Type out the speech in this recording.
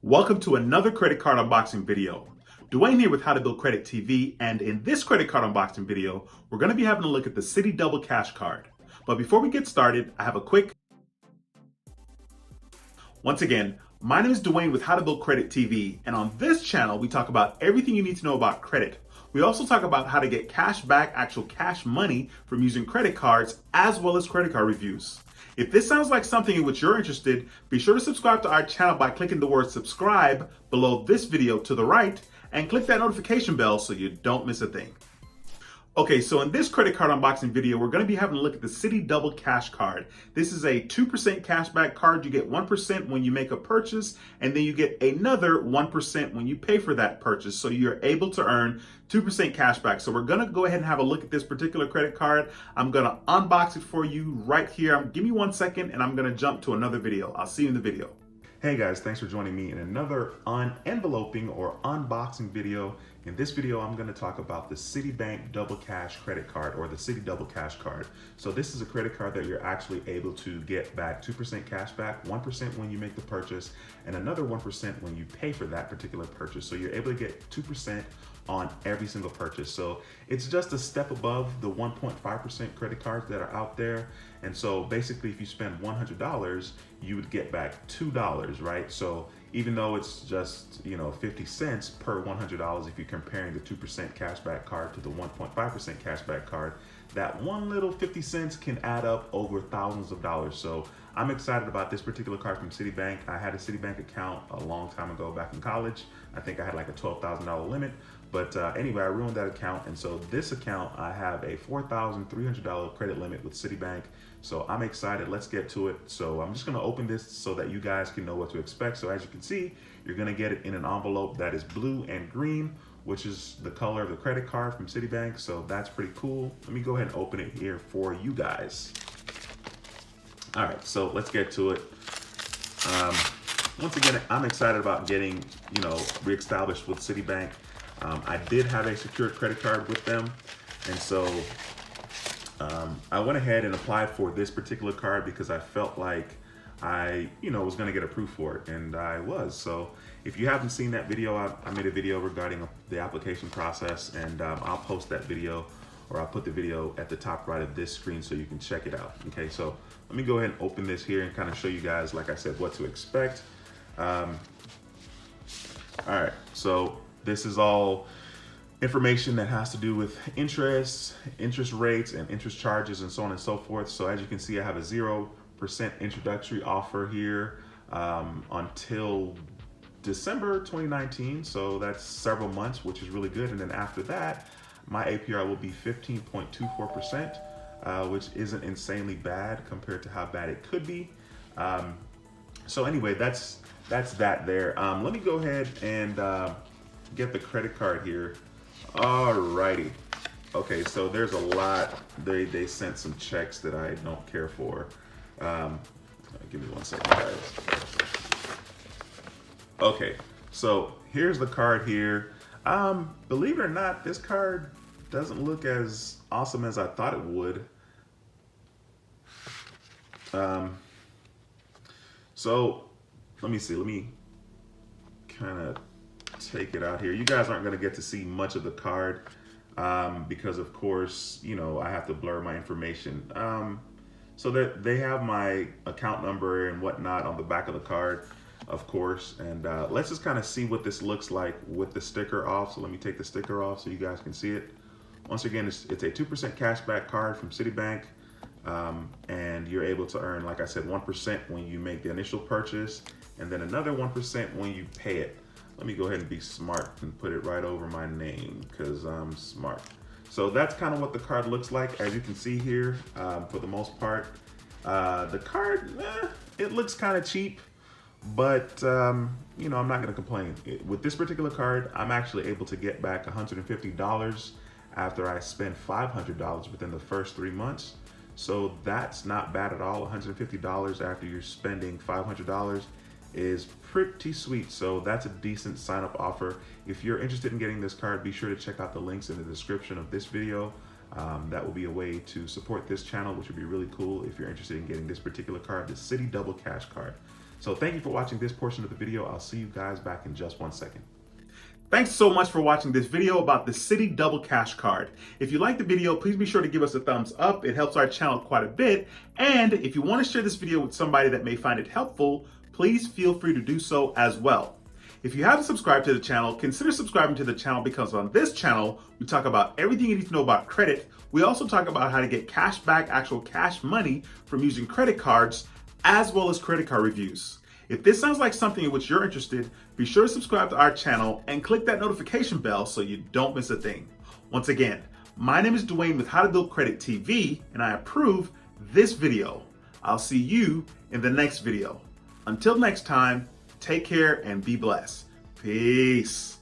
Welcome to another credit card unboxing video. Duane here with How to Build Credit TV, and in this credit card unboxing video, we're going to be having a look at the Citi Double Cash card. But before we get started, I have a quick... Once again, my name is Duane with How to Build Credit TV, and on this channel, we talk about everything you need to know about credit. We also talk about how to get cash back, actual cash money from using credit cards, as well as credit card reviews. If this sounds like something in which you're interested, be sure to subscribe to our channel by clicking the word subscribe below this video to the right and click that notification bell so you don't miss a thing. Okay, so in this credit card unboxing video, we're going to be having a look at the Citi Double Cash card. This is a 2% cashback card. You get 1% when you make a purchase, and then you get another 1% when you pay for that purchase. So you're able to earn 2% cashback. So we're going to go ahead and have a look at this particular credit card. I'm going to unbox it for you right here. Give me 1 second, and I'm going to jump to another video. I'll see you in the video. Hey guys, thanks for joining me in another unenveloping or unboxing video. In this video, I'm going to talk about the Citibank Double Cash credit card, or the Citi Double Cash card. So this is a credit card that you're actually able to get back 2% cash back, 1% when you make the purchase, and another 1% when you pay for that particular purchase. So you're able to get 2% on every single purchase. So it's just a step above the 1.5% credit cards that are out there. And so basically, if you spend $100, you would get back $2, right? So even though it's just, 50 cents per $100, if you're comparing the 2% cashback card to the 1.5% cashback card, that one little 50 cents can add up over thousands of dollars. So I'm excited about this particular card from Citibank. I had a Citibank account a long time ago back in college. I think I had like a $12,000 limit. But anyway, I ruined that account. And so this account, I have a $4,300 credit limit with Citibank. So I'm excited. Let's get to it. So I'm just going to open this so that you guys can know what to expect. So as you can see, you're going to get it in an envelope that is blue and green, which is the color of the credit card from Citibank. So that's pretty cool. Let me go ahead and open it here for you guys. All right, so let's get to it. Once again, I'm excited about getting, reestablished with Citibank. I did have a secured credit card with them. And so I went ahead and applied for this particular card because I felt like I, was going to get approved for it, and I was. So if you haven't seen that video, I made a video regarding the application process, and I'll post that video, or I'll put the video at the top right of this screen so you can check it out. Okay, so let me go ahead and open this here and kind of show you guys, like I said, what to expect. All right, so this is all information that has to do with interest rates, and interest charges, and so on and so forth. So as you can see, I have a 0% introductory offer here until December 2019. So that's several months, which is really good. And then after that, my APR will be 15.24%, which isn't insanely bad compared to how bad it could be. So anyway, that's that there. Let me go ahead and get the credit card here. Alrighty. Okay, so there's a lot. They sent some checks that I don't care for. Give me 1 second, guys. Okay, so here's the card here. Believe it or not, this card doesn't look as awesome as I thought it would. So let me see. Let me kind of take it out here. You guys aren't going to get to see much of the card because, of course, I have to blur my information. So that they have my account number and whatnot on the back of the card, of course. And let's just kind of see what this looks like with the sticker off. So let me take the sticker off so you guys can see it. Once again, it's a 2% cashback card from Citibank. And you're able to earn, like I said, 1% when you make the initial purchase, and then another 1% when you pay it. Let me go ahead and be smart and put it right over my name because I'm smart. So that's kind of what the card looks like. As you can see here, for the most part, the card, it looks kind of cheap, but I'm not going to complain. With this particular card, I'm actually able to get back $150 after I spend $500 within the first 3 months. So that's not bad at all. $150 after you're spending $500 is pretty sweet. So that's a decent sign-up offer. If you're interested in getting this card, be sure to check out the links in the description of this video. That will be a way to support this channel, which would be really cool if you're interested in getting this particular card, the Citi Double Cash card. So thank you for watching this portion of the video. I'll see you guys back in just 1 second. Thanks so much for watching this video about the Citi Double Cash card. If you liked the video, please be sure to give us a thumbs up. It helps our channel quite a bit. And if you want to share this video with somebody that may find it helpful, please feel free to do so as well. If you haven't subscribed to the channel, consider subscribing to the channel, because on this channel, we talk about everything you need to know about credit. We also talk about how to get cash back, actual cash money from using credit cards, as well as credit card reviews. If this sounds like something in which you're interested, be sure to subscribe to our channel and click that notification bell so you don't miss a thing. Once again, my name is Duane with How to Build Credit TV, and I approve this video. I'll see you in the next video. Until next time, take care and be blessed. Peace.